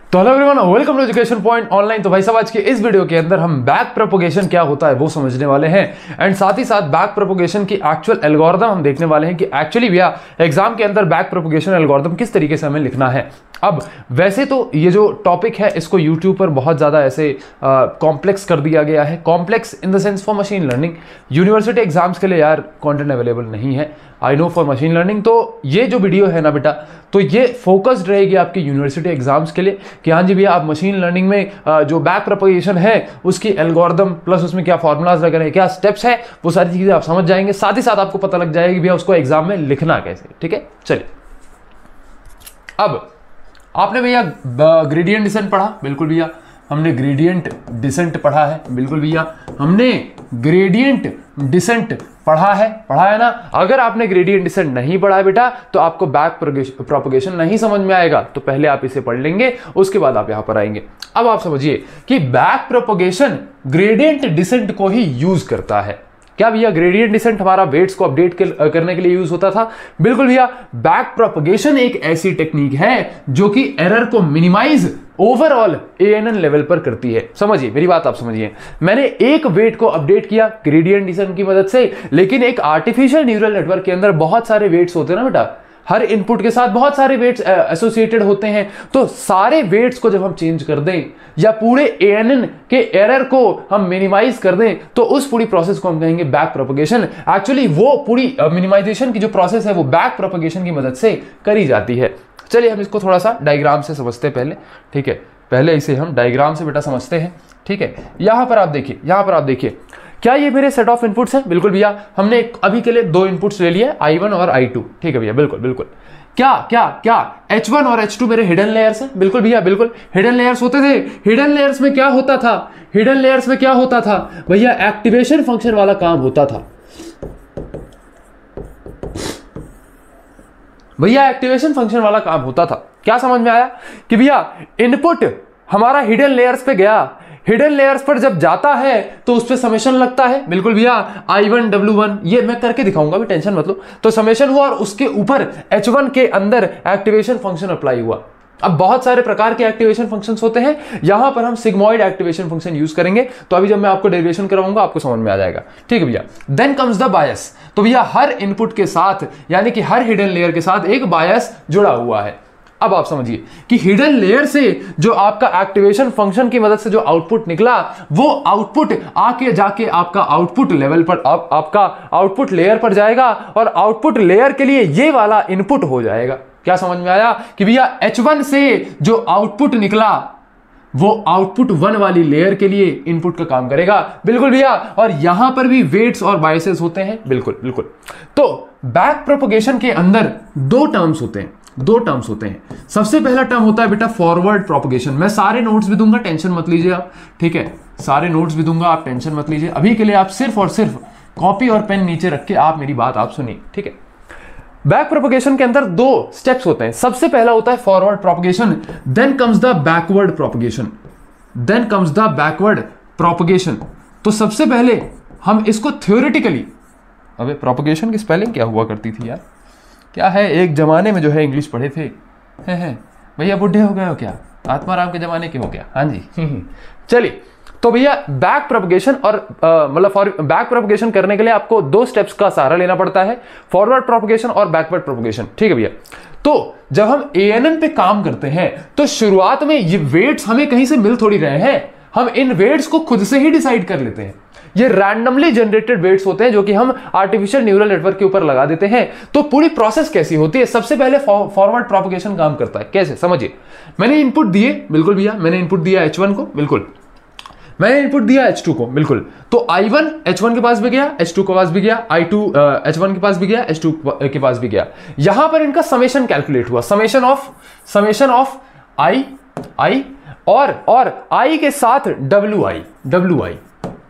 तो hello everyone, welcome to education point online. तो भाई साहब, आज के इस वीडियो के अंदर हम बैक प्रोपोगेशन क्या होता है वो समझने वाले हैं एंड साथ ही साथ बैक प्रोपोगेशन की एक्चुअल एल्गोरिथम हम देखने वाले हैं कि एक्चुअली भैया एग्जाम के अंदर बैक प्रोपोगेशन एल्गोरिथम किस तरीके से हमें लिखना है। अब वैसे तो ये जो टॉपिक है इसको यूट्यूब पर बहुत ज़्यादा ऐसे कॉम्प्लेक्स कर दिया गया है, complex in the sense for machine learning. University exams के लिए यार कंटेंट अवेलेबल नहीं है, I know, for machine learning. तो ये जो वीडियो है ना बेटा, तो ये फोकस्ड रहेगी आपकी यूनिवर्सिटी एग्जाम्स के लिए कि हाँ जी भैया आप मशीन लर्निंग में जो बैक प्रोपोगेशन है उसकी एल्गोरिथम प्लस उसमें क्या फॉर्मूलाज वगैरह है, क्या स्टेप्स है, वो सारी चीज़ें आप समझ जाएंगे। साथ ही साथ आपको पता लग जाएगा कि भैया उसको एग्जाम में लिखना कैसे। ठीक है, चलिए। अब आपने भैया ग्रेडियंट डिसेंट पढ़ा, बिल्कुल भैया हमने ग्रेडियंट डिसेंट पढ़ा है, बिल्कुल भैया हमने ग्रेडियंट डिसेंट पढ़ा है ना। अगर आपने ग्रेडियंट डिसेंट नहीं पढ़ा है बेटा तो आपको बैक प्रोपोगेशन नहीं समझ में आएगा। तो पहले आप इसे पढ़ लेंगे, उसके बाद आप यहां पर आएंगे। अब आप समझिए कि बैक प्रोपोगेशन ग्रेडियंट डिसेंट को ही यूज करता है। क्या भैया ग्रेडियंट डिसेंट हमारा वेट्स को अपडेट करने के लिए यूज होता था? बिल्कुल भैया, बैक प्रोपोगेशन एक ऐसी टेक्निक है जो कि एरर को मिनिमाइज ओवरऑल ANN लेवल पर करती है। समझिए मेरी बात, आप समझिए। मैंने एक वेट को अपडेट किया ग्रेडियंट डिसेंट की मदद से, लेकिन एक आर्टिफिशियल न्यूरल नेटवर्क के अंदर बहुत सारे वेट्स होते हैं ना बेटा, हर इनपुट के साथ बहुत सारे वेट्स एसोसिएटेड होते हैं। तो सारे वेट्स को जब हम चेंज कर दें या पूरे ANN के एरर को हम मिनिमाइज कर दें तो उस पूरी प्रोसेस को हम कहेंगे बैक प्रोपोगेशन। एक्चुअली वो पूरी मिनिमाइजेशन की जो प्रोसेस है वो बैक प्रोपोगेशन की मदद से करी जाती है। चलिए हम इसको थोड़ा सा डायग्राम से समझते हैं पहले। ठीक है, पहले इसे हम डायग्राम से बेटा समझते हैं। ठीक है, यहां पर आप देखिए, क्या ये मेरे सेट ऑफ इनपुट्स हैं? बिल्कुल भैया, हमने अभी के लिए दो इनपुट्स ले लिए, I1 और I2। ठीक है भैया, बिल्कुल। क्या H1 और H2 मेरे हिडन लेयर्स हैं? बिल्कुल भैया, बिल्कुल हिडन लेयर्स होते थे। हिडन लेयर्स में क्या होता था? भैया एक्टिवेशन फंक्शन वाला काम होता था। क्या समझ में आया कि भैया इनपुट हमारा हिडन लेयर्स पे गया, हिडन लेयर्स पर जब जाता है तो उस पे समेशन लगता है। बिल्कुल भैया, I1 W1 ये मैं करके दिखाऊंगा भी, टेंशन मत लो। तो समेशन हुआ और उसके ऊपर H1 के अंदर एक्टिवेशन फंक्शन अप्लाई हुआ। अब बहुत सारे प्रकार के एक्टिवेशन फंक्शंस होते हैं, यहां पर हम सिग्मॉइड एक्टिवेशन फंक्शन यूज करेंगे। तो अभी जब मैं आपको डेरिवेशन करवाऊंगा आपको समझ में आ जाएगा। ठीक है भैया, देन कम्स द बायस। तो भैया हर इनपुट के साथ यानी कि हर हिडन लेयर के साथ एक बायस जुड़ा हुआ है। अब आप समझिए कि हिडन लेयर से जो आपका एक्टिवेशन फंक्शन की मदद से जो आउटपुट निकला, वो आउटपुट आके जाके आपका आउटपुट लेवल पर आपका आउटपुट लेयर पर जाएगा और आउटपुट लेयर के लिए ये वाला इनपुट हो जाएगा। क्या समझ में आया कि भैया H1 से जो आउटपुट निकला वो आउटपुट 1 वाली लेयर के लिए इनपुट का काम करेगा। बिल्कुल भैया, और यहां पर भी वेट्स और बायसेस होते हैं। बिल्कुल। तो बैक प्रोपोगेशन के अंदर दो टर्म्स होते हैं। सबसे पहला टर्म होता है बेटा फॉरवर्ड प्रोपोगेशन। मैं सारे नोट्स भी दूंगा, टेंशन मत लीजिए आप। ठीक है, सारे नोट्स भी दूंगा, आप टेंशन मत लीजिए। अभी के लिए आप सिर्फ और सिर्फ कॉपी और पेन नीचे रख के आप मेरी बात आप सुनिए। ठीक है, बैक प्रोपोगेशन के अंदर दो स्टेप्स होते हैं। सबसे पहला होता है forward propagation, then comes the backward propagation. तो सबसे पहले हम इसको थ्योरेटिकली, अबे प्रोपोगेशन की स्पेलिंग क्या हुआ करती थी यार? क्या है, एक जमाने में जो है इंग्लिश पढ़े थे। भैया बुढ़े हो गए हो क्या? आत्माराम के जमाने के हो गया? हाँ जी। चलिए, तो भैया बैक प्रोपोगेशन और बैक प्रोपोगेशन करने के लिए आपको दो स्टेप्स का सहारा लेना पड़ता है, फॉरवर्ड प्रोपोगेशन और बैकवर्ड प्रोपोगेशन। ठीक है भैया, तो जब हम ANN पे काम करते हैं तो शुरुआत में ये वेट्स हमें कहीं से मिल थोड़ी रहे हैं, हम इन वेट्स को खुद से ही डिसाइड कर लेते हैं। ये रैंडमली जनरेटेड वेट्स होते हैं जो कि हम आर्टिफिशियल न्यूरल नेटवर्क के ऊपर लगा देते हैं। तो पूरी प्रोसेस कैसी होती है? सबसे पहले फॉरवर्ड प्रोपोगेशन काम करता है। कैसे? समझिए, मैंने इनपुट दिए, बिल्कुल भैया, मैंने इनपुट दिया H1 को, बिल्कुल, मैंने इनपुट दिया H2 को, बिल्कुल। तो I1 H1 के पास भी गया, H2 के पास भी गया, I2 H1 के पास भी गया, H2 के पास भी गया। यहां पर इनका समेशन कैलकुलेट हुआ, समेशन ऑफ I और I के साथ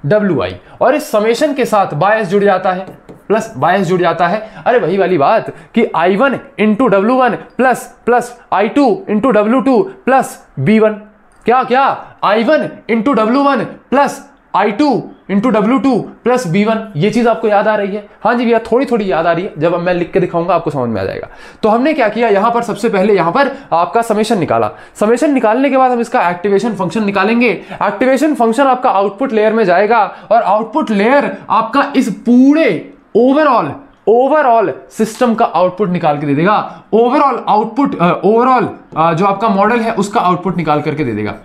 WI और इस समेशन के साथ बायस जुड़ जाता है, प्लस बायस जुड़ जाता है। अरे वही वाली बात कि I1 into W1 plus I2 into W2 plus B1। क्या I1 into W1 plus I2 into W2 plus B1, ये चीज आपको याद आ रही है? हाँ जी भैया, थोड़ी थोड़ी याद आ रही है, जब मैं लिख के दिखाऊंगा आपको समझ में आ जाएगा। तो हमने क्या किया, यहां पर सबसे पहले यहां पर आपका समेशन निकाला। समेशन निकालने के बाद हम इसका एक्टिवेशन फंक्शन निकालेंगे। एक्टिवेशन फंक्शन आपका आउटपुट लेयर में जाएगा और आउटपुट लेयर आपका इस पूरे ओवरऑल सिस्टम का आउटपुट निकाल के दे देगा। ओवरऑल आउटपुट, ओवरऑल जो आपका मॉडल है उसका आउटपुट निकाल करके दे देगा।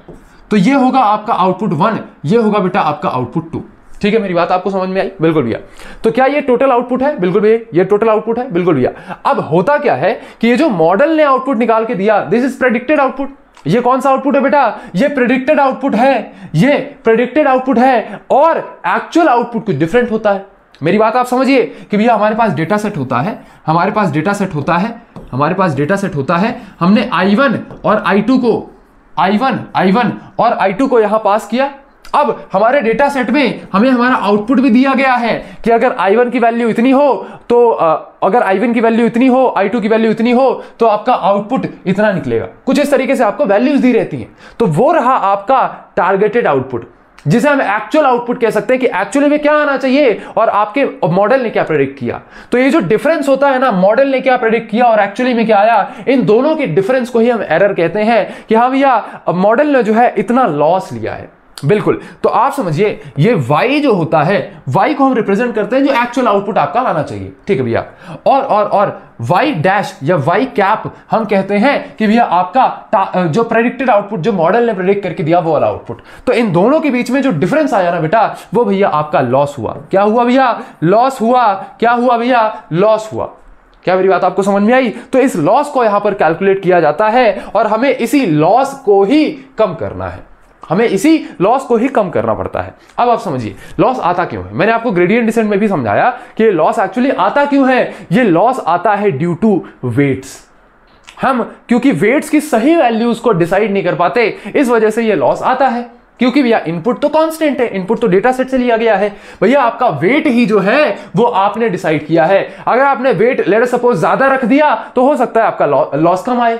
तो ये होगा आपका आउटपुट 1, ये होगा बेटा आपका आउटपुट 2। ठीक है, मेरी बात आपको समझ में आई? बिल्कुल भैया। तो क्या ये टोटल आउटपुट है? बिल्कुल भैया, ये टोटल आउटपुट है। बिल्कुल भैया। अब होता क्या है कि ये जो मॉडल ने आउटपुट निकाल के दिया, दिस इज प्रेडिक्टेड आउटपुट। ये कौन सा आउटपुट है बेटा? ये प्रेडिक्टेड आउटपुट है। ये प्रेडिक्टेड आउटपुट है और एक्चुअल आउटपुट कुछ डिफरेंट होता है। मेरी बात आप समझिए कि भैया हमारे पास डेटा सेट होता है, हमारे पास डेटा सेट होता है, हमारे पास डेटा सेट होता है। हमने I1 और I2 को, I1 और I2 को यहां पास किया। अब हमारे डेटा सेट में हमें हमारा आउटपुट भी दिया गया है कि अगर I1 की वैल्यू इतनी हो तो अगर I1 की वैल्यू इतनी हो, I2 की वैल्यू इतनी हो तो आपका आउटपुट इतना निकलेगा। कुछ इस तरीके से आपको वैल्यूज दी रहती हैं। तो वो रहा आपका टारगेटेड आउटपुट, जिसे हम एक्चुअल आउटपुट कह सकते हैं कि एक्चुअली में क्या आना चाहिए और आपके मॉडल ने क्या प्रेडिक्ट किया। तो ये जो डिफरेंस होता है ना, मॉडल ने क्या प्रेडिक्ट किया और एक्चुअली में क्या आया, इन दोनों के डिफरेंस को ही हम एरर कहते हैं कि हाँ भैया मॉडल ने जो है इतना लॉस लिया है। बिल्कुल। तो आप समझिए ये y जो होता है, y को हम रिप्रेजेंट करते हैं जो एक्चुअल आउटपुट आपका लाना चाहिए। ठीक है भैया। और y डैश या y कैप हम कहते हैं कि भैया आपका जो प्रेडिक्टेड आउटपुट, जो मॉडल ने प्रेडिक्ट करके दिया वो वाला आउटपुट। तो इन दोनों के बीच में जो डिफरेंस आया ना बेटा, वो भैया आपका लॉस हुआ। क्या हुआ भैया? लॉस हुआ। क्या हुआ भैया? लॉस हुआ। क्या मेरी बात आपको समझ में आई? तो इस लॉस को यहां पर कैलकुलेट किया जाता है और हमें इसी लॉस को ही कम करना है, हमें इसी लॉस को ही कम करना पड़ता है। अब आप समझिए लॉस आता क्यों है। मैंने आपको ग्रेडियंट डिसेंट में भी समझाया कि लॉस एक्चुअली आता क्यों है। ये लॉस आता है ड्यू टू वेट्स। हम क्योंकि वेट्स की सही वैल्यूज को डिसाइड नहीं कर पाते, इस वजह से ये लॉस आता है। क्योंकि भैया इनपुट तो कांस्टेंट है, इनपुट तो डेटा सेट से लिया गया है। भैया आपका वेट ही जो है वो आपने डिसाइड किया है। अगर आपने वेट लेट सपोज ज्यादा रख दिया तो हो सकता है आपका लॉस कम आए,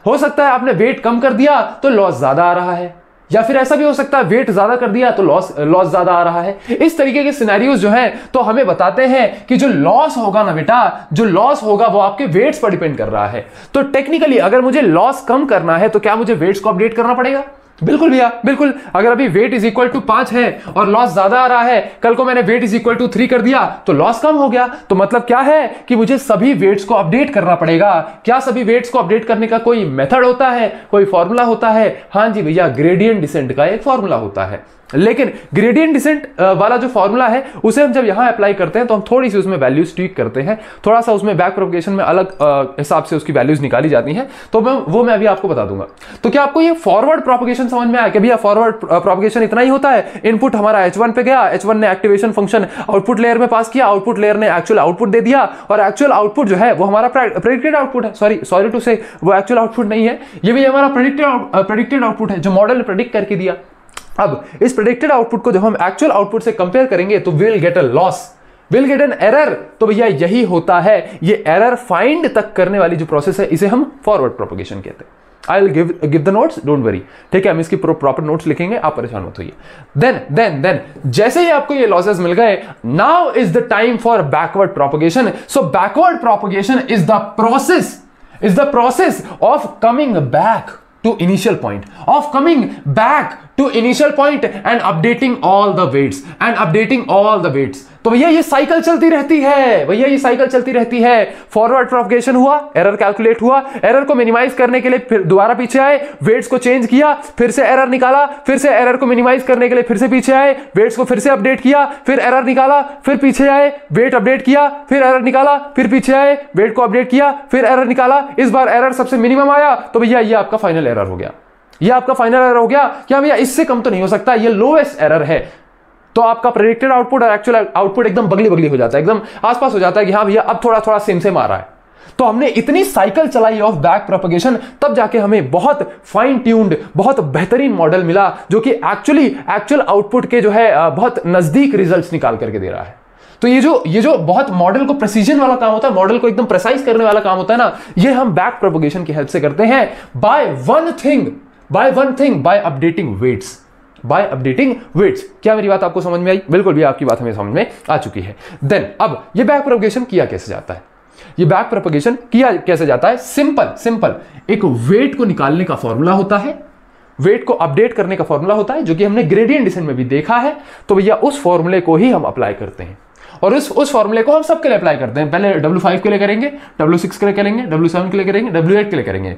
हो सकता है आपने वेट कम कर दिया तो लॉस ज्यादा आ रहा है, या फिर ऐसा भी हो सकता है वेट ज्यादा कर दिया तो लॉस ज्यादा आ रहा है। इस तरीके के सिनेरियोज जो हैं तो हमें बताते हैं कि जो लॉस होगा ना बेटा, जो लॉस होगा वो आपके वेट्स पर डिपेंड कर रहा है। तो टेक्निकली अगर मुझे लॉस कम करना है तो क्या मुझे वेट्स को अपडेट करना पड़ेगा? बिल्कुल भैया, बिल्कुल। अगर अभी वेट इज इक्वल टू 5 है और लॉस ज्यादा आ रहा है, कल को मैंने वेट इज इक्वल टू 3 कर दिया तो लॉस कम हो गया। तो मतलब क्या है कि मुझे सभी वेट्स को अपडेट करना पड़ेगा। क्या सभी वेट्स को अपडेट करने का कोई मेथड होता है, कोई फॉर्मूला होता है? हाँ जी भैया, ग्रेडियंट डिसेंट का एक फॉर्मूला होता है। लेकिन ग्रेडियंट डिसेंट वाला जो फॉर्मूला है उसे हम जब यहां अप्लाई करते हैं तो हम थोड़ी सी उसमें वैल्यूज ट्वीक करते हैं, थोड़ा सा उसमें बैक प्रोपगेशन में अलग हिसाब से उसकी वैल्यूज निकाली जाती हैं। तो मैं अभी आपको बता दूंगा। तो क्या आपको ये फॉरवर्ड प्रोपगेशन समझ में आया कि भैया फॉरवर्ड प्रोपगेशन इतना ही होता है? इनपुट हमारा H1 पे गया, H1 ने एक्टिवेशन फंक्शन आउटपुट लेयर में पास किया, आउटपुट लेयर ने एक्चुअल आउटपुट दे दिया और एक्चुअल आउटपुट जो है वो हमारा प्रेडिक्टेड आउटपुट है। सॉरी टू से, वो एक्चुअल आउटपुट नहीं है, ये भी हमारा प्रेडिक्टेड आउटपुट है जो मॉडल ने प्रेडिक्ट करके दिया। अब इस प्रेडिक्टेड आउटपुट को जब हम एक्चुअल आउटपुट से कंपेयर करेंगे तो will get a loss, will get an error. तो भैया यही होता है, ये एरर फाइंड तक करने वाली जो प्रोसेस है इसे हम फॉरवर्ड प्रोपगेशन कहते हैं। I will give the notes, don't worry. ठीक है, हम इसकी प्रॉपर नोट्स लिखेंगे, आप परेशान मत होइए। देन जैसे ही आपको ये लॉसेस मिल गए, now is the time for backward propagation. So backward propagation is the process of coming back to initial point, of coming back to initial point and updating all the weights, तो भैया ये cycle चलती रहती है, भैया ये cycle चलती रहती है। फॉरवर्ड प्रोपगेशन हुआ, एरर कैलकुलेट हुआ, एरर को मिनिमाइज करने के लिए फिर दोबारा पीछे आए, वेट्स को चेंज किया, फिर से एरर निकाला, फिर से एरर को मिनिमाइज करने के लिए फिर से पीछे आए, वेट्स को फिर से अपडेट किया, फिर एरर निकाला, फिर पीछे आए, वेट अपडेट किया, फिर एरर निकाला, फिर पीछे आए, वेट को अपडेट किया, फिर एरर निकाला। इस बार एरर सबसे मिनिमम आया तो भैया ये आपका फाइनल एरर हो गया, ये आपका फाइनल एरर हो गया। क्या भैया इससे कम तो नहीं हो सकता, ये लोएस्ट एरर है। तो आपका प्रेडिक्टेड आउटपुट और एक्चुअल आउटपुट एकदम बगली हो जाता है, एकदम आसपास हो जाता है कि हाँ भैया अब थोड़ा सेम आ रहा है। तो हमने इतनी साइकिल चलाई ऑफ बैक प्रोपगेशन, तब जाके हमें बहुत फाइन ट्यून्ड, बहुत बेहतरीन मॉडल मिला जो कि एक्चुअल आउटपुट के जो है बहुत नजदीक रिजल्ट्स निकाल करके दे रहा है। तो ये जो बहुत मॉडल को प्रेसिजन वाला काम होता है, मॉडल को एकदम प्रेसाइज करने वाला काम होता है ना, ये हम बैक प्रोपगेशन की हेल्प से करते हैं by one thing, by updating weights. By updating weights. क्या मेरी बात आपको समझ में आई? बिल्कुल भी आपकी बात हमें समझ में आ चुकी है। देन अब ये बैक प्रोपगेशन किया कैसे जाता है? ये बैक प्रोपगेशन किया कैसे जाता है? सिंपल एक वेट को निकालने का फॉर्मूला होता है, वेट को अपडेट करने का फॉर्मूला होता है, जो कि हमने ग्रेडियंट डिसेंट में भी देखा है। तो भैया उस फॉर्मूले को ही हम अप्लाई करते हैं और उस फॉर्मूले को हम सबके लिए अप्लाई करते हैं। पहले W5 के लिए करेंगे, W6 के लिए करेंगे, W7 के लिए करेंगे, W8 के लिए करेंगे।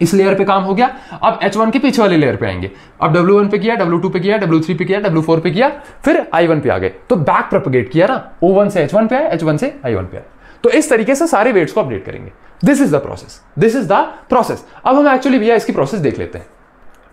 इस लेयर पे काम हो गया। अब H1 के पीछे वाले लेयर पे आएंगे। अब W1 पे किया, W2 पे किया, W3 पे किया, W4 पे किया, फिर I1 पे आ गए। तो बैक प्रोपगेट किया ना, O1 से H1 पे आया, H1 से I1 पे आया। तो इस तरीके से सारे वेट्स को अपडेट करेंगे। This is the process. अब हम एक्चुअली भैया इसकी प्रोसेस देख लेते हैं।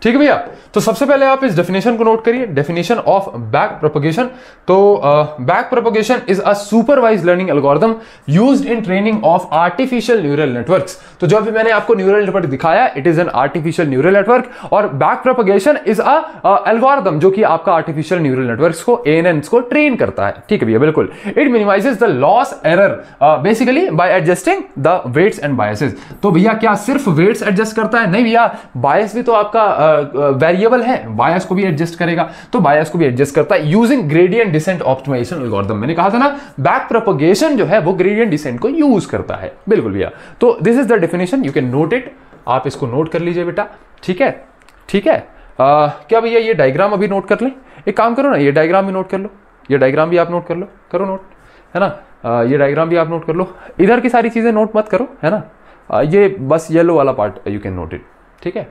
ठीक है भैया, तो सबसे पहले आप इस डेफिनेशन को नोट करिए, डेफिनेशन ऑफ बैक प्रोपगेशन। तो back propagation is a supervised learning algorithm used in training of artificial neural networks. तो जो अभी मैंने आपको न्यूरल नेटवर्क दिखाया, it is an artificial neural network, और back propagation is a algorithm जो कि आपका आर्टिफिशियल न्यूरल नेटवर्क्स को, ANNs को ट्रेन करता है। ठीक है भैया, बिल्कुल। It minimizes the loss error basically by adjusting the weights and biases. तो भैया क्या सिर्फ वेट्स एडजस्ट करता है? नहीं भैया, बायस भी तो आपका वेरिएबल है, बायस को भी एडजस्ट करेगा। तो बायस को भी एडजस्ट करता है using gradient descent optimisation algorithm. मैंने कहा था ना, बैक प्रोपगेशन जो है वो ग्रेडियंट डिसेंट को यूज करता है। बिल्कुल भैया, तो this is the definition, you can note it. आप इसको नोट कर लीजिए बेटा। ठीक है, ठीक है। क्या भैया ये डायग्राम अभी नोट कर लें? एक काम करो ना, ये डायग्राम भी नोट कर लो, ये डायग्राम भी आप नोट कर लो, करो नोट, है ना। ये डायग्राम भी आप नोट कर लो, इधर की सारी चीजें नोट मत करो, है ना। ये बस येलो वाला part you can note it. ठीक है,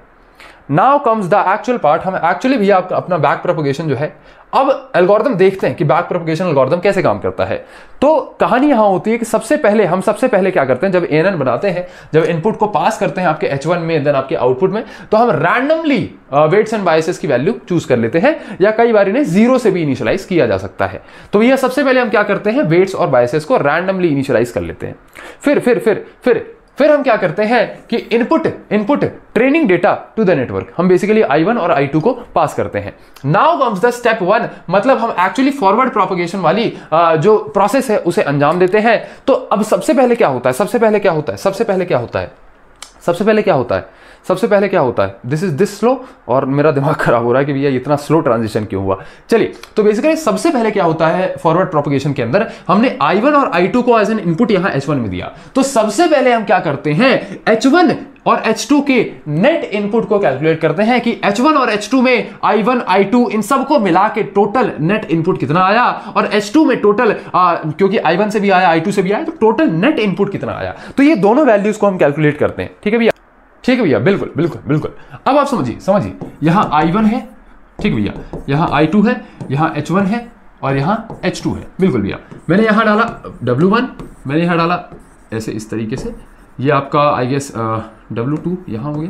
now comes the actual part. हम एक्चुअली भैया अपना बैक प्रोपगेशन जो है, अब एल्गोरिथम देखते हैं कि बैक प्रोपगेशन एल्गोरिथम कैसे काम करता है। तो कहानी यहां होती है कि सबसे पहले क्या करते हैं, जब ANN बनाते हैं, जब इनपुट को पास करते हैं आपके H1 में, देन आपके आउटपुट में, तो हम रैंडमली वेट्स एंड बायसेस की वैल्यू चूज कर लेते हैं, या कई बार इन्हें 0 से भी इनिशियलाइज किया जा सकता है। तो भैया सबसे पहले हम क्या करते हैं, वेट्स और बायसेस को रैंडमली इनिशियलाइज कर लेते हैं। फिर हम क्या करते हैं कि input training data to the network, हम बेसिकली I1 और I2 को पास करते हैं। नाउ कम्स द स्टेप 1, मतलब हम एक्चुअली फॉरवर्ड प्रोपगेशन वाली जो प्रोसेस है उसे अंजाम देते हैं। तो अब सबसे पहले क्या होता है, दिस इज दिस स्लो, और मेरा दिमाग खराब हो रहा है कि भैया इतना स्लो ट्रांजिशन क्यों हुआ। चलिए, तो बेसिकली सबसे पहले क्या होता है फॉरवर्ड प्रोपगेशन के अंदर, हमने I1 और I2 को एज एन इनपुट यहां H1 में दिया। तो सबसे पहले हम क्या करते हैं, H1 और H2 के नेट इनपुट को कैलकुलेट करते हैं कि H1 और H2 में I1 I2 इन सबको मिला के टोटल नेट इनपुट कितना आया, और H2 में टोटल क्योंकि I1 से भी आया I2 से भी आया, तो टोटल नेट इनपुट कितना आया। तो ये दोनों वैल्यूज को हम कैलकुलेट करते हैं। ठीक है भैया, ठीक है भैया, बिल्कुल। अब आप समझिए, यहां I1 है, ठीक भैया, यहां I2 है, यहां H1 है, और यहां H2 है। बिल्कुल भैया, मैंने यहां डाला W1, मैंने यहां डाला ऐसे इस तरीके से, ये आपका आई गेस W2 यहां हो गया,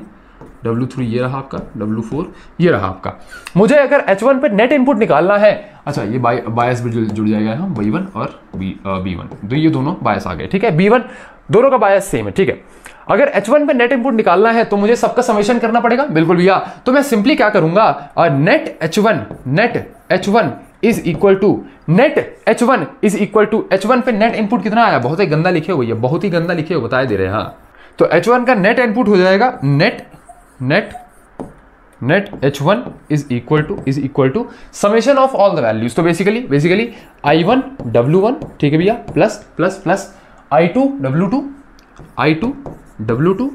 W3 ये रहा आपका, W4 ये रहा आपका। मुझे अगर H1 पे नेट इनपुट निकालना है, अच्छा ये बायस भी जुड़ जाएगा यहाँ, B1 और B1, तो ये दोनों बायस आ गए। ठीक है, B1 दोनों का बायस सेम है। ठीक है, अगर H1 पे नेट इनपुट निकालना है तो मुझे सबका समेशन करना पड़ेगा। बिल्कुल भैया, तो मैं सिंपली क्या करूंगा, net H1 is equal to H1 पे नेट इनपुट कितना आया, बहुत ही गंदा लिखे हुए, बहुत ही गंदा लिखे हुए बता दे रहे हैं। हाँ, तो H1 का नेट इनपुट हो जाएगा net H1 is equal to summation of all the values. तो बेसिकली I1 W1, ठीक है भैया, plus I2 W2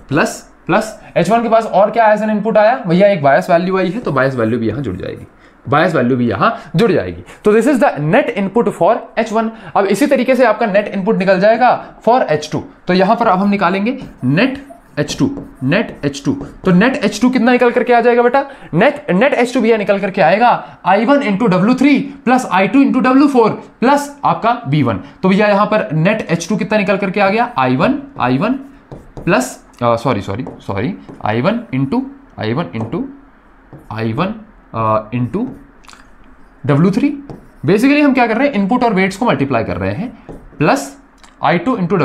plus H1 के पास और क्या एज एन इनपुट आया भैया, एक बायस वैल्यू आई है, तो बायस वैल्यू भी यहां जुड़ जाएगी। तो this is the net input for H1। अब इसी तरीके से आपका नेट इनपुट निकल जाएगा फॉर H2। तो यहां पर अब हम निकालेंगे नेट H2। तो नेट H2 कितना निकल करके आ जाएगा बेटा, नेट H2 भैया निकल करके आएगा I1 into W3 plus I2 into W4 plus आपका B1। तो भैया यहां पर नेट H2 कितना निकल करके आ गया, I1 plus sorry I1 into W3। Basically हम क्या कर रहे हैं, इनपुट और वेट्स को मल्टीप्लाई कर रहे हैं, plus I2 into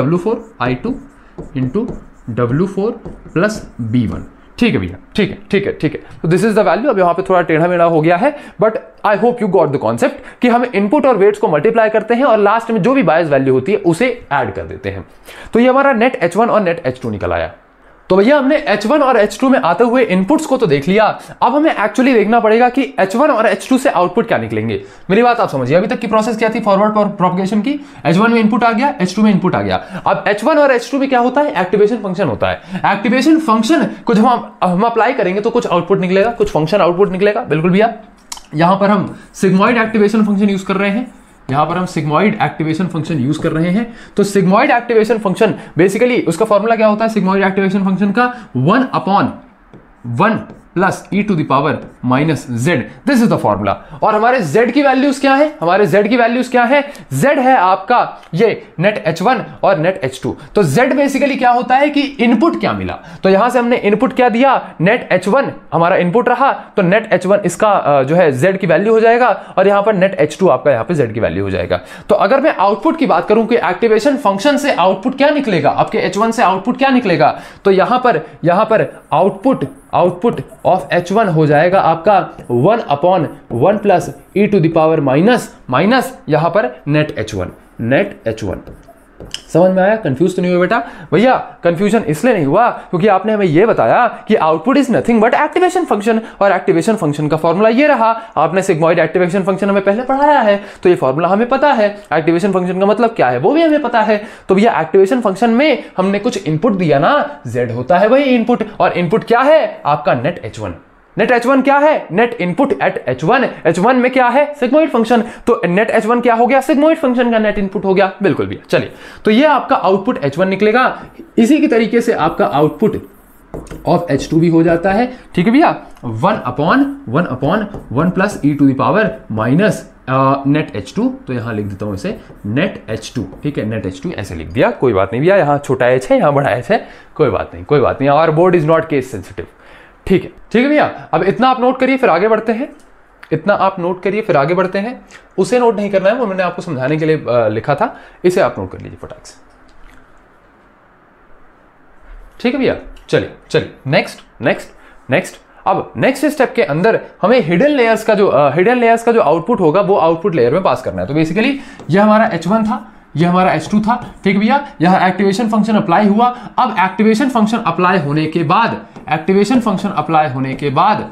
W4 plus B1। ठीक है भैया, ठीक है। तो दिस इज द वैल्यू। अब यहां पे थोड़ा टेढ़ा मेढ़ा हो गया है, but I hope you got the concept कि हम इनपुट और वेट्स को मल्टीप्लाई करते हैं और लास्ट में जो भी बायस वैल्यू होती है उसे ऐड कर देते हैं। तो ये हमारा नेट H1 और नेट H2 निकल आया। तो भैया हमने H1 और H2 में आते हुए इनपुट्स को तो देख लिया, अब हमें एक्चुअली देखना पड़ेगा कि H1 और H2 से आउटपुट क्या निकलेंगे। मेरी बात आप समझिए, अभी तक की प्रोसेस क्या थी फॉरवर्ड प्रोपगेशन की, H1 में इनपुट आ गया, H2 में इनपुट आ गया। अब H1 और H2 में क्या होता है, एक्टिवेशन फंक्शन होता है। एक्टिवेशन फंक्शन को जब हम अप्लाई करेंगे तो कुछ आउटपुट निकलेगा, कुछ फंक्शन आउटपुट निकलेगा। बिल्कुल भैया, यहां पर हम सिग्मॉइड एक्टिवेशन फंक्शन यूज कर रहे हैं, यहां पर हम सिग्मॉइड एक्टिवेशन फंक्शन यूज कर रहे हैं। तो सिग्मॉइड एक्टिवेशन फंक्शन बेसिकली उसका फॉर्मूला क्या होता है, सिग्मॉइड एक्टिवेशन फंक्शन का 1/1 plus e to the power minus z, this is the formula. और हमारे z की वैल्यूज क्या है, हमारे z की वैल्यूज क्या है, z है आपका ये नेट H1 और नेट H2। तो z बेसिकली क्या होता है कि इनपुट क्या मिला, तो यहां से हमने इनपुट क्या दिया, नेट H1 हमारा इनपुट रहा, तो नेट H1 इसका जो है z की वैल्यू हो जाएगा, और यहां पर नेट H2 आपका यहां पे z की वैल्यू हो जाएगा। तो अगर मैं आउटपुट की बात करूं कि एक्टिवेशन फंक्शन से आउटपुट क्या निकलेगा, आपके H1 से आउटपुट क्या निकलेगा, तो यहां पर आउटपुट ऑफ H1 हो जाएगा आपका 1/1 plus e to the power minus यहां पर नेट H1। समझ में आया, कंफ्यूज तो नहीं हुआ बेटा? भैया कंफ्यूजन इसलिए नहीं हुआ क्योंकि आपने हमें यह बताया कि output is nothing but activation function, और एक्टिवेशन फंक्शन का फॉर्मूला ये रहा। आपने सिग्मॉइड एक्टिवेशन फंक्शन हमें पहले पढ़ाया है, तो ये फॉर्मूला हमें पता है, एक्टिवेशन फंक्शन का मतलब क्या है वो भी हमें पता है। तो भैया एक्टिवेशन फंक्शन में हमने कुछ इनपुट दिया ना, z होता है वही इनपुट, और इनपुट क्या है आपका नेट H1। नेट H1 क्या है, नेट इनपुट एट H1 में क्या है, सिग्मॉइड फंक्शन, तो नेट H1 क्या हो गया, सिग्मॉइड फंक्शन का नेट इनपुट हो गया। बिल्कुल भी, चलिए तो ये आपका आउटपुट H1 निकलेगा। इसी की तरीके से आपका आउटपुट ऑफ H2 भी हो जाता है, ठीक है भैया, 1/1 plus e to the power minus net H2, तो यहां लिख देता हूं इसे नेट H2, ठीक है, नेट H2 ऐसे लिख दिया, कोई बात नहीं भैया, यहां छोटा h है यहां बड़ा h है, कोई बात नहीं, our board is not case sensitive, ठीक है भैया। अब इतना आप नोट करिए फिर आगे बढ़ते हैं, उसे नोट नहीं करना है, वो मैंने आपको समझाने के लिए लिखा था, इसे आप नोट कर लीजिए फटाक से, ठीक है भैया। चलिए नेक्स्ट। अब नेक्स्ट स्टेप के अंदर हमें हिडन लेयर्स का जो आउटपुट होगा वो आउटपुट लेयर में पास करना है। तो बेसिकली ये हमारा H1 था, ये हमारा H2 था, ठीक भैया। यहां एक्टिवेशन फंक्शन अप्लाई हुआ। अब एक्टिवेशन फंक्शन अप्लाई होने के बाद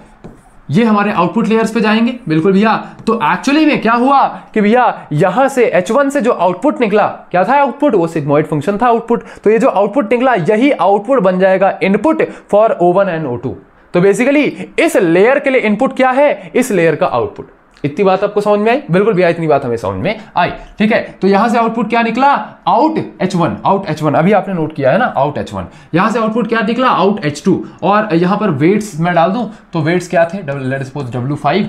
ये हमारे आउटपुट लेयर्स पे जाएंगे, बिल्कुल भैया। तो एक्चुअली में क्या हुआ कि भैया यहां से H1 से जो आउटपुट निकला, क्या था आउटपुट, वो सिग्मॉइड फंक्शन था आउटपुट। तो ये जो आउटपुट निकला यही आउटपुट बन जाएगा input for O1 and O2। तो बेसिकली इस लेयर के लिए इनपुट क्या है, इस लेयर का आउटपुट। इतनी बात आपको समझ में आई? बिल्कुल भैया, इतनी बात हमें समझ में आई, ठीक है। तो यहां से आउटपुट क्या निकला, आउट H1, अभी आपने नोट किया है ना, आउट H1। यहां से आउटपुट क्या निकला, आउट H2। और यहां पर वेट्स मैं डाल दूं, तो वेट्स क्या थे, let's suppose W5,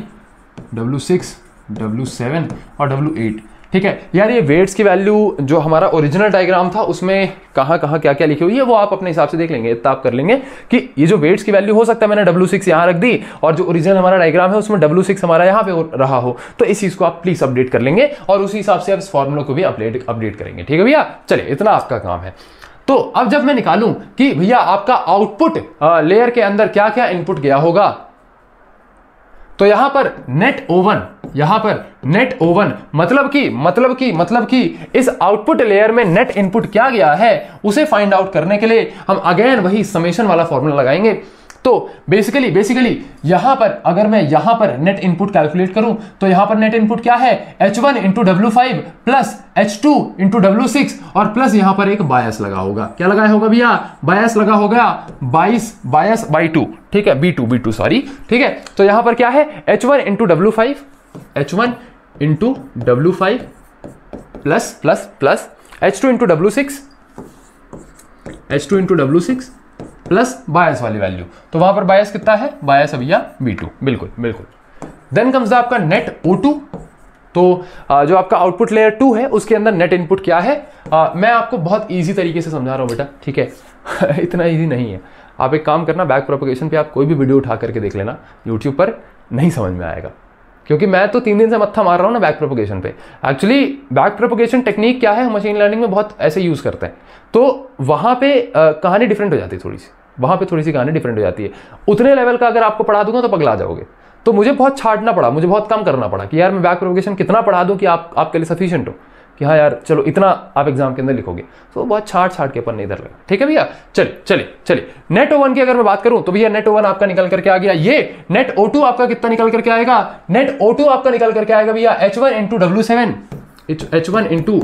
W6, W7 और W8, ठीक है यार। ये वेट्स की वैल्यू जो हमारा ओरिजिनल डायग्राम था उसमें कहां क्या क्या लिखी हुई है वो आप अपने हिसाब से देख लेंगे, इतना आप कर लेंगे कि ये जो वेट्स की वैल्यू हो सकता है मैंने W6 यहां रख दी, और जो ओरिजिनल हमारा डायग्राम है उसमें W6 हमारा यहां पे रहा हो, तो इस चीज को आप प्लीज अपडेट कर लेंगे, और उसी हिसाब से आप इस फॉर्मूला को भी अपडेट करेंगे, ठीक है भैया। चलिए इतना आपका काम है। तो अब जब मैं निकालूं कि भैया आपका आउटपुट लेयर के अंदर क्या क्या इनपुट गया होगा, तो यहां पर नेट O1 मतलब कि इस आउटपुट लेयर में नेट इनपुट क्या गया है उसे फाइंड आउट करने के लिए हम अगेन वही समेशन वाला फॉर्मूला लगाएंगे। तो बेसिकली यहां पर अगर मैं यहां पर नेट इनपुट कैलकुलेट करूं, तो यहां पर नेट इनपुट क्या है, H1 into W5 plus H2 into W6, और प्लस यहां पर एक बायस लगा होगा। क्या लगाया होगा भैया, बायस लगा होगा, बायस बाई 2, ठीक है, B2 सॉरी, ठीक है। तो यहां पर क्या है, H1 into W5 plus H2 into W6 plus bias वाली वैल्यू। तो वहां पर बायस कितना है, बायस है भैया B2, बिल्कुल। देन कम्स आपका नेट O2। तो जो आपका आउटपुट लेयर 2 है उसके अंदर नेट इनपुट क्या है, मैं आपको बहुत इजी तरीके से समझा रहा हूं बेटा, ठीक है। इतना इजी नहीं है, आप एक काम करना, बैक प्रोपगेशन पे आप कोई भी वीडियो उठा करके देख लेना, यूट्यूब पर नहीं समझ में आएगा, क्योंकि मैं तो 3 दिन से मत्था मार रहा हूं ना बैक प्रोपगेशन पे। एक्चुअली बैक प्रोपगेशन टेक्निक क्या है, मशीन लर्निंग में बहुत ऐसे यूज करते हैं, तो वहां पे कहानी डिफरेंट हो जाती है, थोड़ी सी कहानी डिफरेंट हो जाती है। उतने लेवल का अगर आपको पढ़ा दूंगा तो पगला जाओगे। तो मुझे बहुत छाटना पड़ा, मुझे बहुत कम करना पड़ा कि यार मैं बैक प्रोपगेशन कितना पढ़ा दूं कि आपके लिए सफिशिएंट हो, कि हाँ यार चलो इतना आप एग्जाम के अंदर लिखोगे, तो बहुत छाट के अपन ने इधर लगा। ठीक है भैया, चलिए नेट O1 की अगर मैं बात करूं तो भैया नेट O1 आपका निकल करके आ गया, ये नेट O2 आपका कितना निकल करके आएगा, नेट O2 आपका निकल करके आएगा भैया H1 into W7, H1 into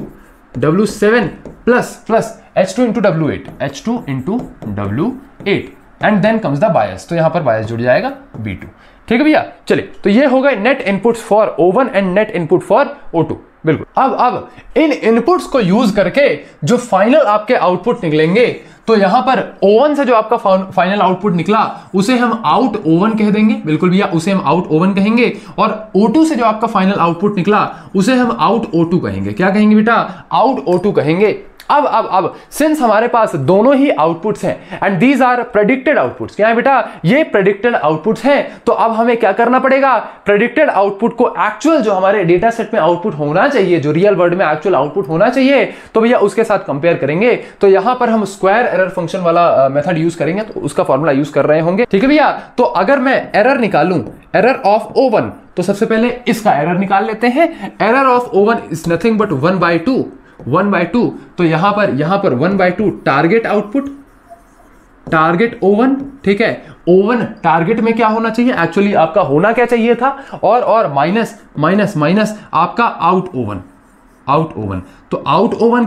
W7 plus H2 into W8, H2 into W8 and then comes the bias, तो यहां पर बायस जुड़ जाएगा B2। ठीक है भैया, चलिए तो ये हो गए net inputs for O1 and net input for O2। बिल्कुल, अब इन इनपुट्स को यूज करके जो फाइनल आपके आउटपुट निकलेंगे, तो यहां पर O1 से जो आपका फाइनल आउटपुट निकला उसे हम आउट O1 कह देंगे। बिल्कुल भैया, उसे हम आउट O1 कहेंगे, और O2 से जो आपका फाइनल आउटपुट निकला उसे हम आउट O2 कहेंगे। क्या कहेंगे बेटा, आउट O2 कहेंगे। अब सिंस हमारे पास दोनों ही आउटपुट्स हैं and these are predicted outputs, क्या है बेटा, ये प्रेडिक्टेड आउटपुट्स हैं, तो अब हमें क्या करना पड़ेगा, प्रेडिक्टेड आउटपुट को एक्चुअल जो हमारे डेटा सेट में आउटपुट होना चाहिए, जो रियल वर्ल्ड में एक्चुअल आउटपुट होना चाहिए, तो भैया उसके साथ कंपेयर करेंगे। तो यहां पर हम स्क्वायर एरर फंक्शन वाला मेथड यूज करेंगे, तो उसका फॉर्मूला यूज कर रहे होंगे। ठीक है भैया, तो अगर मैं एरर निकालूं, एरर ऑफ O1, तो सबसे पहले इसका एरर निकाल लेते हैं। Error of O1 is nothing but 1/2, तो यहां पर 1/2 टारगेट आउटपुट, टारगेट O1। ठीक है, O1 टारगेट में क्या होना चाहिए, एक्चुअली आपका होना क्या चाहिए था, और माइनस आपका आउट O1। तो आउट O1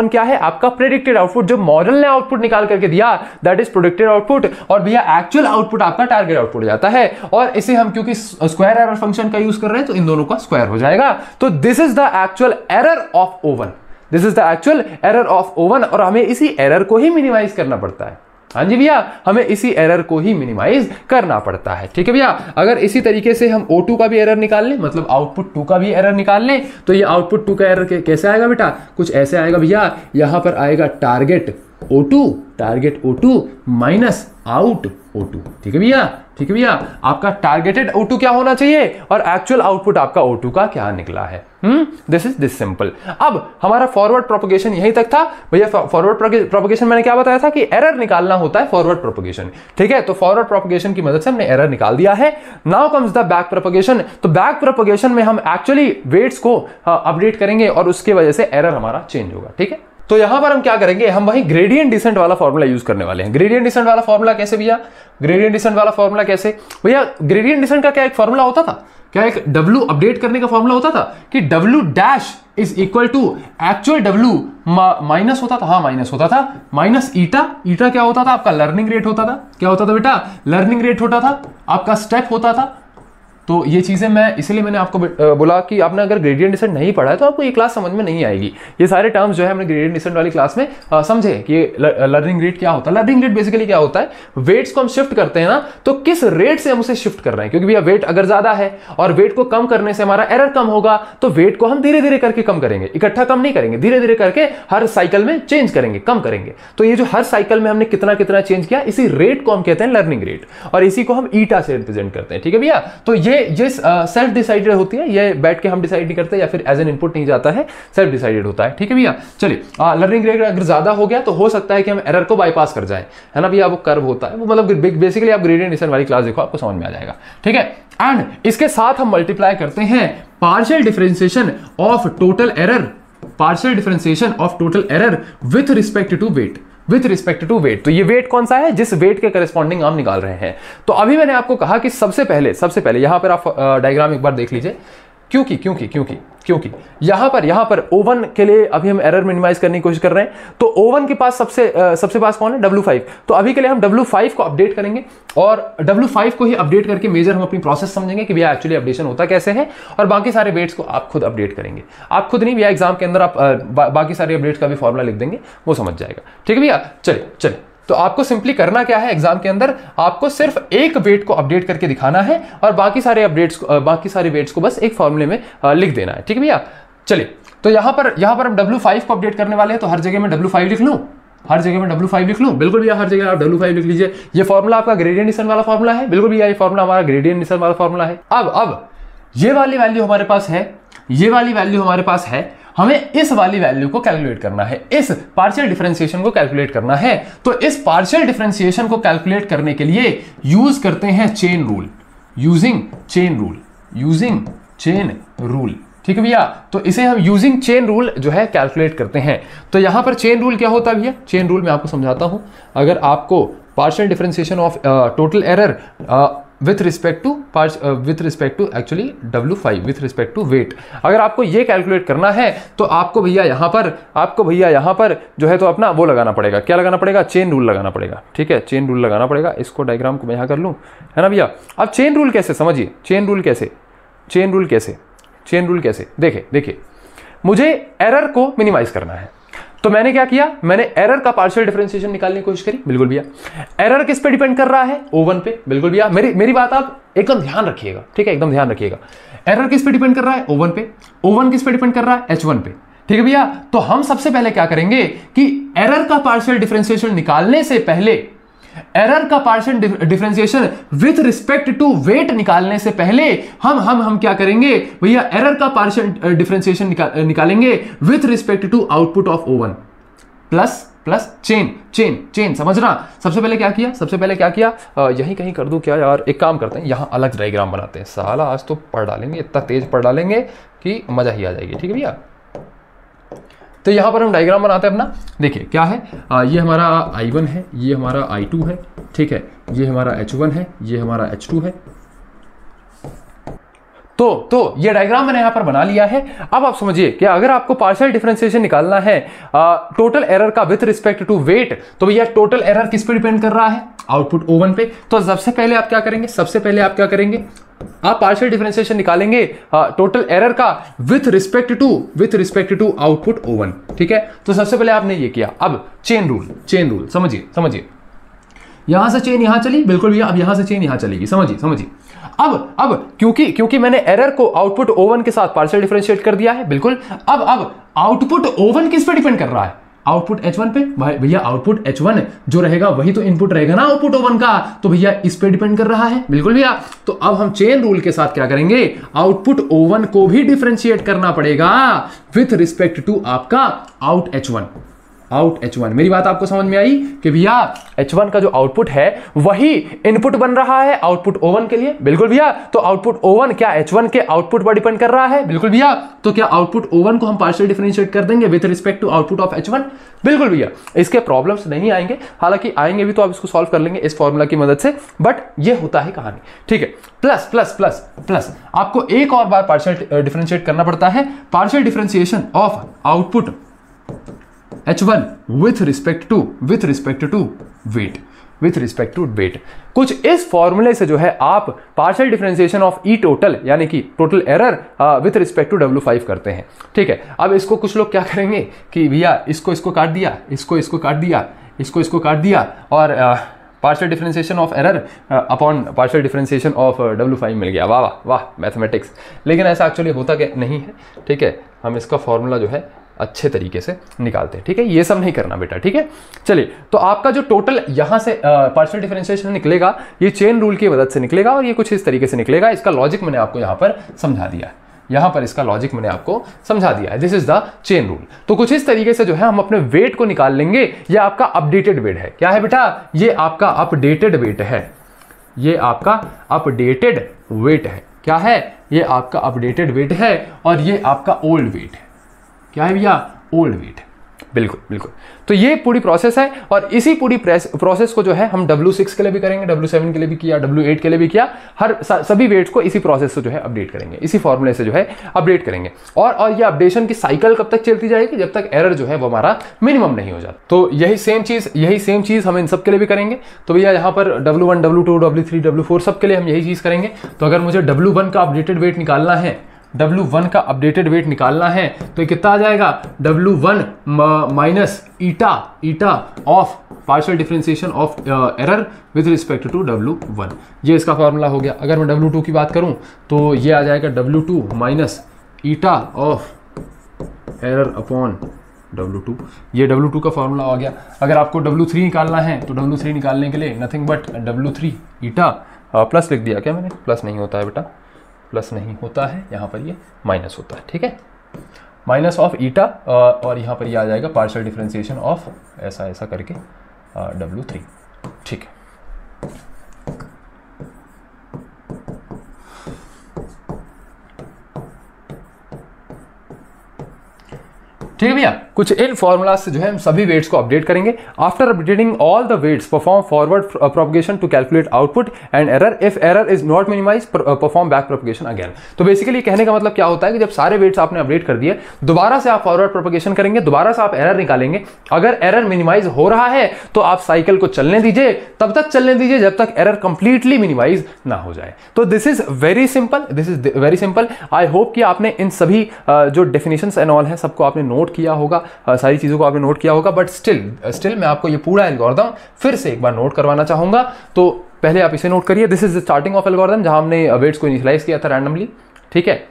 क्या है, आपका प्रेडिक्टेड आउटपुट, जो मॉडल ने आउटपुट निकाल करके दिया, दैट इज प्रेडिक्टेड आउटपुट, और भैया एक्चुअल आउटपुट आपका टारगेट आउटपुट हो जाता है। और इसे हम क्योंकि स्क्वायर एरर फंक्शन का यूज कर रहे हैं, तो इन दोनों का स्क्वायर हो जाएगा। तो this is the actual error of O1, और हमें इसी एरर को ही मिनिमाइज करना पड़ता है। हाँ जी भैया, हमें इसी एरर को ही मिनिमाइज करना पड़ता है। ठीक है भैया, अगर इसी तरीके से हम O2 का भी एरर निकाल लें, मतलब आउटपुट 2 का भी एरर निकाल लें, तो ये आउटपुट 2 का एरर कैसे आएगा बेटा, कुछ ऐसे आएगा भैया। यहां पर आएगा target O2 minus out O2। ठीक है भैया, आपका टारगेटेड O2 क्या होना चाहिए, और एक्चुअल आउटपुट आपका O2 का क्या निकला है। This is this simple. अब हमारा फॉरवर्ड प्रोपगेशन यहीं तक था भैया। फॉरवर्ड प्रोपगेशन मैंने क्या बताया था कि एरर निकालना होता है फॉरवर्ड प्रोपगेशन। ठीक है, तो फॉरवर्ड प्रोपगेशन की मदद से हमने एरर निकाल दिया है। Now comes the back propagation. तो बैक प्रोपगेशन में हम एक्चुअली वेट्स को अपडेट करेंगे, और उसकी वजह से एरर हमारा चेंज होगा। ठीक है, तो यहां पर हम क्या करेंगे, हम वही ग्रेडियंट डिसेंट वाला फॉर्मूला यूज करने वाले हैं। ग्रेडियंट डिसेंट वाला फॉर्मूला कैसे भैया, ग्रेडियंट डिसेंट वाला फॉर्मूला कैसे भैया, ग्रेडियंट डिसेंट का क्या एक फॉर्मूला होता था, क्या एक W अपडेट करने का फॉर्मूला होता था कि W dash is equal to actual W minus होता था, माइनस होता था, माइनस ईटा क्या होता था, आपका लर्निंग रेट होता था। क्या होता था बेटा, लर्निंग रेट होता था, आपका स्टेप होता था। तो ये चीजें इसलिए मैंने आपको बोला कि आपने अगर ग्रेडियंट डिसेंट नहीं पढ़ा है तो आपको ये क्लास समझ में नहीं आएगी। ये सारे टर्म्स जो है हमने ग्रेडियंट डिसेंट वाली क्लास में समझे कि लर्निंग रेट क्या होता है। लर्निंग रेट बेसिकली क्या होता है, वेट्स को हम शिफ्ट करते हैं ना, तो किस रेट से हम उसे शिफ्ट कर रहे हैं, क्योंकि भैया वेट अगर ज्यादा है और वेट को कम करने से हमारा एरर कम होगा, तो वेट को हम धीरे धीरे करके कम करेंगे, इकट्ठा कम नहीं करेंगे, धीरे धीरे करके हर साइकिल में चेंज करेंगे, कम करेंगे। तो ये जो हर साइकिल में हमने कितना कितना चेंज किया, इसी रेट को हम कहते हैं लर्निंग रेट, और इसी को हम ईटा से रिप्रेजेंट करते हैं। ठीक है भैया, तो ये सेल्फ डिसाइडेड होती है, ये बैठ के हम डिसाइड नहीं करते या फिर एज एन इनपुट नहीं जाता है, सेल्फ डिसाइडेड होता है। ठीक है भैया, चलिए लर्निंग रेट अगर ज्यादा हो गया तो हो सकता है कि हम एरर को बाईपास कर जाए, है ना भैया। वो कर्व होता है, वो मतलब बेसिकली आप ग्रेडियंट डिसेंट वाली क्लास देखो, आपको समझ में आ जाएगा। ठीक है, एंड इसके साथ हम मल्टीप्लाई करते हैं partial differentiation of total error with respect to weight, with respect to weight. तो ये वेट कौन सा है, जिस वेट के करस्पॉन्डिंग हम निकाल रहे हैं। तो अभी मैंने आपको कहा कि सबसे पहले यहां पर आप डायग्राम एक बार देख लीजिए, क्योंकि यहां पर O1 के लिए अभी हम एरर मिनिमाइज करने की कोशिश कर रहे हैं। तो O1 के पास सबसे पास कौन है, W5। तो अभी के लिए हम W5 को अपडेट करेंगे, और W5 को ही अपडेट करके मेजर हम अपनी प्रोसेस समझेंगे कि भैया एक्चुअली अपडेशन होता कैसे है, और बाकी सारे वेट्स को आप खुद अपडेट करेंगे। आप खुद नहीं भैया, एग्जाम के अंदर आप बाकी सारे अपडेट्स का भी फॉर्मूला लिख देंगे, वो समझ जाएगा। ठीक है भैया, चलिए तो आपको सिंपली करना क्या है, एग्जाम के अंदर आपको सिर्फ एक वेट को अपडेट करके दिखाना है, और बाकी सारे वेट्स को बस एक फॉर्मूले में लिख देना है। ठीक है भैया, चलिए तो यहां पर हम W5 को अपडेट करने वाले हैं, तो हर जगह में W5 लिख लूं, बिल्कुल भैया, हर जगह आप W5 लिख लीजिए। ये फॉर्मूला आपका ग्रेडियंट डिसेंट वाला फॉर्मूला है, बिल्कुल भैया, ये फॉर्मूला हमारा ग्रेडियंट डिसेंट वाला फॉर्मूला है। अब ये वाली वैल्यू हमारे पास है, हमें इस वाली वैल्यू को कैलकुलेट करना है, इस पार्शियल डिफरेंशिएशन को कैलकुलेट करना है। तो इस पार्शियल डिफरेंशिएशन को कैलकुलेट करने के लिए यूज करते हैं chain rule, using chain rule. ठीक है भैया। तो इसे हम यूजिंग चेन रूल जो है कैलकुलेट करते हैं। तो यहां पर चेन रूल क्या होता है भैया? चेन रूल मैं आपको समझाता हूं। अगर आपको partial differentiation of total error with respect to actually W5 with respect to weight, अगर आपको ये कैलकुलेट करना है तो आपको भैया यहाँ पर जो है तो अपना वो लगाना पड़ेगा। क्या लगाना पड़ेगा? चेन रूल लगाना पड़ेगा। ठीक है, चेन रूल लगाना पड़ेगा। इसको डायग्राम को मैं यहाँ कर लूँ, है ना भैया। अब चेन रूल कैसे समझिए, चेन रूल कैसे देखिए मुझे एरर को मिनिमाइज करना है। तो मैंने क्या किया? मैंने एरर का पार्शियल डिफरेंशिएशन निकालने की कोशिश करी। बिल्कुल भैया। एरर किस पे डिपेंड कर रहा है? O1 पे। बिल्कुल भैया, मेरी बात आप एकदम ध्यान रखिएगा। ठीक है, एकदम ध्यान रखिएगा। एरर किस पे डिपेंड कर रहा है? O1 पे। O1 किस पे डिपेंड कर रहा है? H1 पे। ठीक है भैया। तो हम सबसे पहले क्या करेंगे कि एरर का पार्शियल डिफरेंशिएशन निकालने से पहले, एरर का partial differentiation with respect to weight निकालने से पहले हम क्या करेंगे भैया? एरर का पार्शियल डिफरेंशिएशन निकालेंगे with respect to output of O1 plus chain. समझना। सबसे पहले क्या किया? यही कहीं कर दूं क्या यार? एक काम करते हैं, यहां अलग डायग्राम बनाते हैं। साला आज तो पढ़ डालेंगे, इतना तेज पढ़ डालेंगे कि मजा ही आ जाएगी। ठीक है भैया। तो यहां पर हम डायग्राम बनाते हैं अपना। देखिए क्या है, ये हमारा I1 है, ये हमारा I2 है। ठीक है, ये हमारा H1 है, ये हमारा H2 है। तो ये डायग्राम मैंने यहां पर बना लिया है। अब आप समझिए कि अगर आपको पार्शियल डिफरेंशिएशन निकालना है टोटल एरर का विथ रिस्पेक्ट टू वेट, तो भैया टोटल एरर किस पे डिपेंड कर रहा है? आउटपुट O1 पे। तो सबसे पहले आप क्या करेंगे? आप पार्शियल डिफरेंशिएशन निकालेंगे टोटल एरर का with respect to output O1। ठीक है, तो सबसे पहले आपने ये किया। अब चेन रूल समझिए। यहां से चेन यहां चली। बिल्कुल भैया। अब यहां से चेन यहां चलेगी। समझिए। अब क्योंकि मैंने एरर को आउटपुट O1 के साथ पार्शियल डिफरेंशिएट कर दिया है। बिल्कुल। अब आउटपुट O1 किस पे डिपेंड कर रहा है? आउटपुट H1 पे। भैया आउटपुट H1 जो रहेगा वही तो इनपुट रहेगा ना आउटपुट O1 का, तो भैया इस पे डिपेंड कर रहा है। बिल्कुल भैया। तो अब हम चेन रूल के साथ क्या करेंगे? आउटपुट O1 को भी डिफरेंशिएट करना पड़ेगा विथ रिस्पेक्ट टू आपका आउट H1। मेरी बात आपको समझ में आई कि भैया H1 का जो आउटपुट है वही इनपुट बन रहा है आउटपुट O1 के लिए। बिल्कुल भैया। तो आउटपुट O1 क्या H1 के आउटपुट पर डिपेंड कर रहा है? बिल्कुल भैया। तो क्या आउटपुट O1 को हम पार्शियल डिफरेंशिएट कर देंगे with respect to output of H1? बिल्कुल भैया। इसके प्रॉब्लम्स नहीं आएंगे, हालांकि आएंगे भी तो आप इसको सॉल्व कर लेंगे इस फॉर्मूला की मदद से, बट ये होता है कहानी। ठीक है। प्लस आपको एक और बार पार्शियल डिफरेंशिएट करना पड़ता है। Partial differentiation of output H1 with respect to weight. कुछ इस फॉर्मूले से जो है आप partial differentiation of E total यानी कि total error with respect to W5 करते हैं। ठीक है। अब इसको कुछ लोग क्या करेंगे कि भैया इसको काट दिया, इसको काट दिया और partial differentiation of error upon partial differentiation of W5 मिल गया। वाह वाह वाह मैथमेटिक्स। लेकिन ऐसा एक्चुअली होता क्या नहीं है। ठीक है, हम इसका फॉर्मूला जो है अच्छे तरीके से निकालते हैं। ठीक है, ये सब नहीं करना बेटा। ठीक है, चलिए। तो आपका जो टोटल यहां से पार्शियल डिफरेंशिएशन निकलेगा ये चेन रूल की मदद से निकलेगा और ये कुछ इस तरीके से निकलेगा। इसका लॉजिक मैंने आपको यहां पर समझा दिया है। This is the chain rule. तो कुछ इस तरीके से जो है हम अपने वेट को निकाल लेंगे। ये आपका अपडेटेड वेट है। क्या है बेटा? ये आपका अपडेटेड वेट है। क्या है? ये आपका अपडेटेड वेट है और ये आपका ओल्ड वेट है। क्या है भैया? Old weight. बिल्कुल। तो ये पूरी प्रोसेस है और इसी पूरी प्रोसेस को जो है हम W6 के लिए भी करेंगे, W7 के लिए भी किया, W8 के लिए भी किया। सभी वेट्स को इसी प्रोसेस से जो है अपडेट करेंगे, इसी फॉर्मूले से जो है अपडेट करेंगे। और ये अपडेशन की साइकिल कब तक चलती जाएगी? जब तक एरर जो है वो हमारा मिनिमम नहीं हो जाता। तो यही सेम चीज हम इन सब के लिए भी करेंगे। तो भैया यहाँ पर W1, W2, W3, W4 सब के लिए हम यही चीज करेंगे। तो अगर मुझे W1 का अपडेटेड वेट निकालना है, तो ये कितना आ जाएगा? W1 minus eta of partial differentiation of error with respect to W1। ये इसका फॉर्मूला हो गया। अगर मैं W2 की बात करूं तो ये आ जाएगा W2 minus eta of error upon W2। ये W2 का फॉर्मूला आ गया। अगर आपको W3 निकालना है तो W3 निकालने के लिए nothing but W3 eta plus लिख दिया क्या मैंने? प्लस नहीं होता है बेटा, प्लस नहीं होता है, यहाँ पर ये माइनस होता है। ठीक है, माइनस ऑफ ईटा और यहाँ पर ये आ जाएगा पार्शियल डिफरेंशिएशन ऑफ ऐसा करके W3। ठीक है, ठीक है भैया, कुछ इन फॉर्मूलाज से जो है हम सभी वेट्स को अपडेट करेंगे। After updating all the weights perform forward propagation to calculate output and error, if error is not minimise perform back propagation again. तो बेसिकली कहने का मतलब क्या होता है कि जब सारे वेट्स आपने अपडेट कर दिए, दोबारा से आप फॉरवर्ड प्रोपगेशन करेंगे, दोबारा से आप एरर निकालेंगे। अगर एरर मिनिमाइज हो रहा है तो आप साइकिल को चलने दीजिए, तब तक चलने दीजिए जब तक एरर कंप्लीटली मिनिमाइज ना हो जाए। तो this is very simple. I hope कि आपने इन सभी जो डेफिनेशंस एंड ऑल हैं सबको आपने नोट किया होगा, सारी चीज़ों को आपने नोट किया होगा। बट स्टिल मैं आपको ये पूरा एल्गोरिथम फिर से एक बार नोट करवाना चाहूँगा। तो पहले आप इसे नोट करिए, this is the starting of algorithm जहाँ हमने वेट्स को इनिशियलाइज किया था रैंडमली, ठीक है।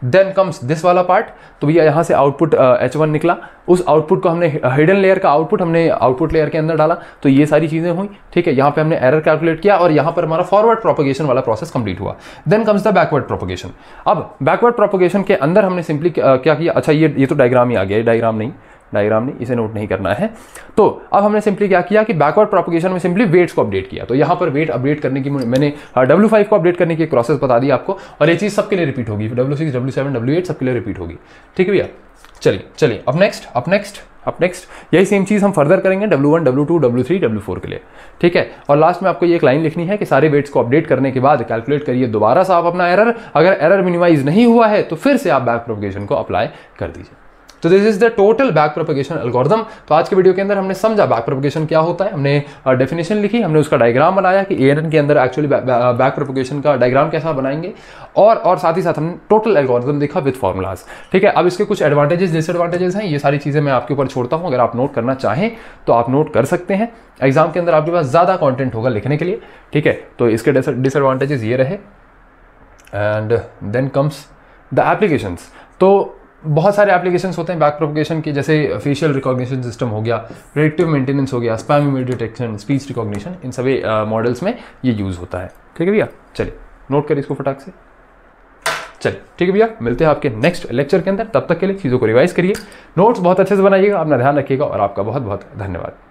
देन कम्स दिस वाला पार्ट। तो भैया यहाँ से आउटपुट H1 निकला, उस आउटपुट को हमने हिडन लेयर का आउटपुट हमने आउटपुट लेयर के अंदर डाला, तो ये सारी चीज़ें हुई, ठीक है। यहाँ पे हमने एरर कैलकुलेट किया और यहाँ पर हमारा फॉरवर्ड प्रोपगेशन वाला प्रोसेस कंप्लीट हुआ। Then comes the backward propagation. अब बैकवर्ड प्रोपगेशन के अंदर हमने सिंपली क्या किया, अच्छा ये तो डायग्राम ही आ गया, डायग्राम नहीं, इसे नोट नहीं करना है। तो अब हमने सिंपली क्या किया कि बैकवर्ड प्रोपगेशन में सिंपली वेट्स को अपडेट किया। तो यहाँ पर वेट अपडेट करने की मैंने W5 को अपडेट करने की एक प्रोसेस बता दी आपको, और ये चीज़ सबके लिए रिपीट होगी, W6, W7, W8 सबके लिए रिपीट होगी, ठीक है भैया। चलिए अब नेक्स्ट यही सेम चीज़ हम फर्दर करेंगे W1, W2, W3, W4 के लिए, ठीक है। और लास्ट में आपको ये एक लाइन लिखनी है कि सारे वेट्स को अपडेट करने के बाद कैलकुलेट करिए दोबारा से आप अपना एरर, अगर एरर मिनिमाइज नहीं हुआ है तो फिर से आप बैक प्रोपगेशन को अप्लाई कर दीजिए। तो this is the total back propagation algorithm. तो आज के वीडियो के अंदर हमने समझा बैक प्रोपगेशन क्या होता है, हमने डेफिनेशन लिखी, हमने उसका डायग्राम बनाया कि ANN के अंदर एक्चुअली बैक प्रोपगेशन का डायग्राम कैसा बनाएंगे, और साथ ही साथ हमने टोटल एल्गोरिथम देखा विद फॉर्मूलाज, ठीक है। अब इसके कुछ एडवांटेजेस डिसएडवांटेजेस हैं, ये सारी चीज़ें मैं आपके ऊपर छोड़ता हूँ। अगर आप नोट करना चाहें तो आप नोट कर सकते हैं, एग्जाम के अंदर आपके पास ज़्यादा कॉन्टेंट होगा लिखने के लिए, ठीक है। तो इसके डिसएडवांटेजेस ये रहे। And then comes the applications. तो बहुत सारे एप्लीकेशंस होते हैं बैक प्रोपगेशन के, जैसे फेशियल रिकॉग्निशन सिस्टम हो गया, प्रेडिक्टिव मेंटेनेंस हो गया, spam image detection, speech recognition, इन सभी मॉडल्स में ये यूज़ होता है, ठीक है भैया। चलिए नोट करिए इसको फटाक से। चलिए ठीक है भैया, मिलते हैं आपके नेक्स्ट लेक्चर के अंदर। तब तक के लिए चीज़ों को रिवाइज करिए, नोट्स बहुत अच्छे से बनाइएगा, अपना ध्यान रखिएगा, और आपका बहुत बहुत धन्यवाद।